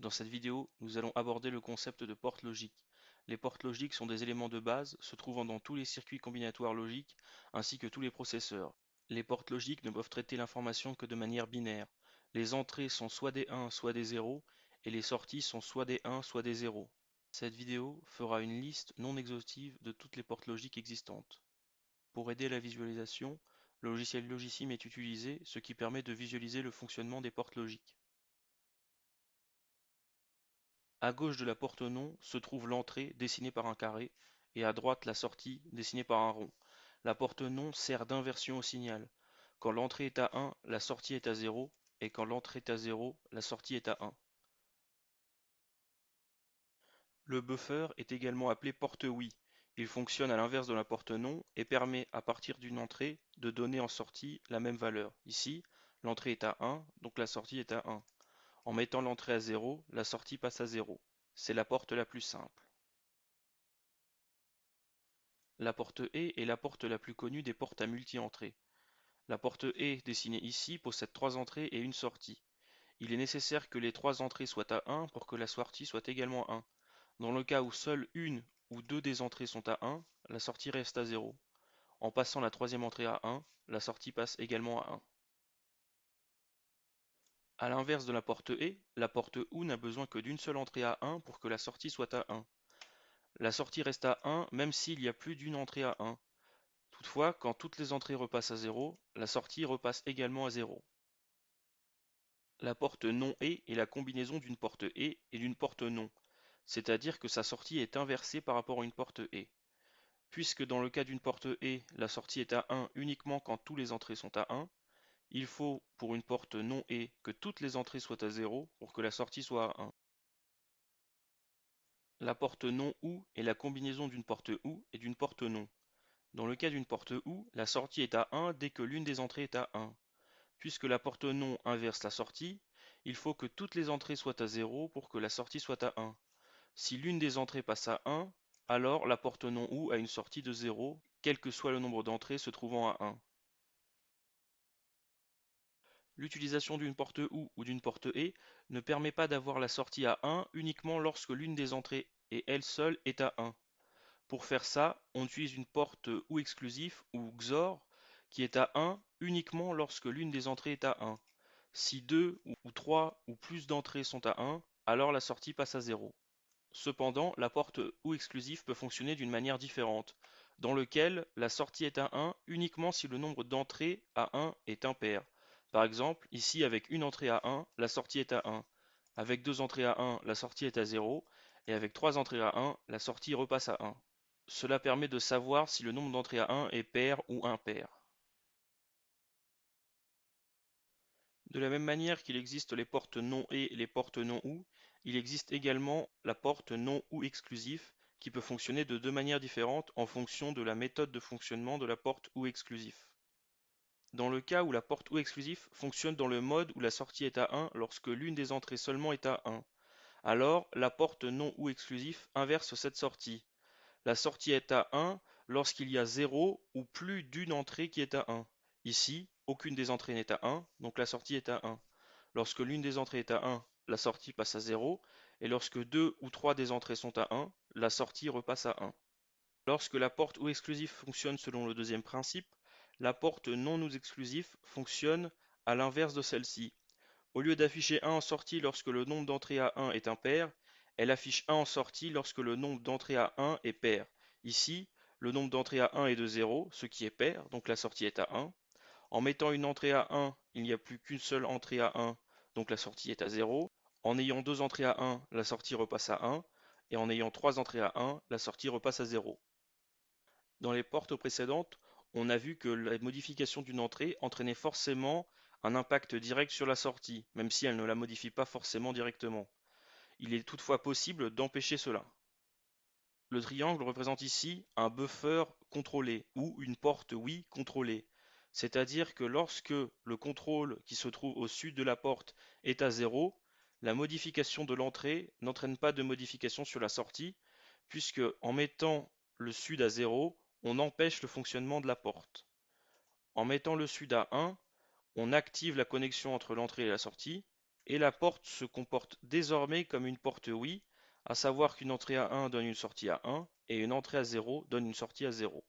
Dans cette vidéo, nous allons aborder le concept de porte logique. Les portes logiques sont des éléments de base se trouvant dans tous les circuits combinatoires logiques ainsi que tous les processeurs. Les portes logiques ne peuvent traiter l'information que de manière binaire. Les entrées sont soit des 1 soit des 0 et les sorties sont soit des 1 soit des 0. Cette vidéo fera une liste non exhaustive de toutes les portes logiques existantes. Pour aider la visualisation, le logiciel Logisim est utilisé, ce qui permet de visualiser le fonctionnement des portes logiques. À gauche de la porte nom se trouve l'entrée dessinée par un carré et à droite la sortie dessinée par un rond. La porte nom sert d'inversion au signal. Quand l'entrée est à 1, la sortie est à 0 et quand l'entrée est à 0, la sortie est à 1. Le buffer est également appelé porte oui. Il fonctionne à l'inverse de la porte non et permet à partir d'une entrée de donner en sortie la même valeur. Ici, l'entrée est à 1, donc la sortie est à 1. En mettant l'entrée à 0, la sortie passe à 0. C'est la porte la plus simple. La porte E est la porte la plus connue des portes à multi-entrées. La porte E dessinée ici possède 3 entrées et une sortie. Il est nécessaire que les 3 entrées soient à 1 pour que la sortie soit également 1. Dans le cas où seule une ou deux des entrées sont à 1, la sortie reste à 0. En passant la troisième entrée à 1, la sortie passe également à 1. A l'inverse de la porte E, la porte OU n'a besoin que d'une seule entrée à 1 pour que la sortie soit à 1. La sortie reste à 1 même s'il y a plus d'une entrée à 1. Toutefois, quand toutes les entrées repassent à 0, la sortie repasse également à 0. La porte non E est la combinaison d'une porte E et d'une porte non, c'est-à-dire que sa sortie est inversée par rapport à une porte E. Puisque dans le cas d'une porte E, la sortie est à 1 uniquement quand toutes les entrées sont à 1, il faut pour une porte non E que toutes les entrées soient à 0 pour que la sortie soit à 1. La porte non OU est la combinaison d'une porte OU et d'une porte non. Dans le cas d'une porte OU, la sortie est à 1 dès que l'une des entrées est à 1. Puisque la porte non inverse la sortie, il faut que toutes les entrées soient à 0 pour que la sortie soit à 1. Si l'une des entrées passe à 1, alors la porte non OU a une sortie de 0, quel que soit le nombre d'entrées se trouvant à 1. L'utilisation d'une porte OU ou d'une porte E ne permet pas d'avoir la sortie à 1 uniquement lorsque l'une des entrées et elle seule est à 1. Pour faire ça, on utilise une porte OU exclusif ou XOR qui est à 1 uniquement lorsque l'une des entrées est à 1. Si 2 ou 3 ou plus d'entrées sont à 1, alors la sortie passe à 0. Cependant, la porte OU exclusif peut fonctionner d'une manière différente, dans lequel la sortie est à 1 uniquement si le nombre d'entrées à 1 est impair. Par exemple, ici avec une entrée à 1, la sortie est à 1. Avec deux entrées à 1, la sortie est à 0. Et avec trois entrées à 1, la sortie repasse à 1. Cela permet de savoir si le nombre d'entrées à 1 est pair ou impair. De la même manière qu'il existe les portes non et les portes non OU, il existe également la porte non OU exclusif qui peut fonctionner de deux manières différentes en fonction de la méthode de fonctionnement de la porte OU exclusif. Dans le cas où la porte OU exclusif fonctionne dans le mode où la sortie est à 1 lorsque l'une des entrées seulement est à 1, alors la porte non OU exclusif inverse cette sortie. La sortie est à 1 lorsqu'il y a 0 ou plus d'une entrée qui est à 1. Ici, aucune des entrées n'est à 1, donc la sortie est à 1. Lorsque l'une des entrées est à 1, la sortie passe à 0, et lorsque deux ou trois des entrées sont à 1, la sortie repasse à 1. Lorsque la porte OU exclusif fonctionne selon le deuxième principe, la porte non OU exclusif fonctionne à l'inverse de celle-ci. Au lieu d'afficher 1 en sortie lorsque le nombre d'entrées à 1 est impair, elle affiche 1 en sortie lorsque le nombre d'entrées à 1 est pair. Ici, le nombre d'entrées à 1 est de 0, ce qui est pair, donc la sortie est à 1. En mettant une entrée à 1, il n'y a plus qu'une seule entrée à 1, donc la sortie est à 0. En ayant deux entrées à 1, la sortie repasse à 1. Et en ayant trois entrées à 1, la sortie repasse à 0. Dans les portes précédentes, on a vu que la modification d'une entrée entraînait forcément un impact direct sur la sortie, même si elle ne la modifie pas forcément directement. Il est toutefois possible d'empêcher cela. Le triangle représente ici un buffer contrôlé ou une porte oui contrôlée. C'est-à-dire que lorsque le contrôle qui se trouve au sud de la porte est à 0, la modification de l'entrée n'entraîne pas de modification sur la sortie, puisque en mettant le sud à 0, on empêche le fonctionnement de la porte. En mettant le sud à 1, on active la connexion entre l'entrée et la sortie, et la porte se comporte désormais comme une porte oui, à savoir qu'une entrée à 1 donne une sortie à 1 et une entrée à 0 donne une sortie à 0.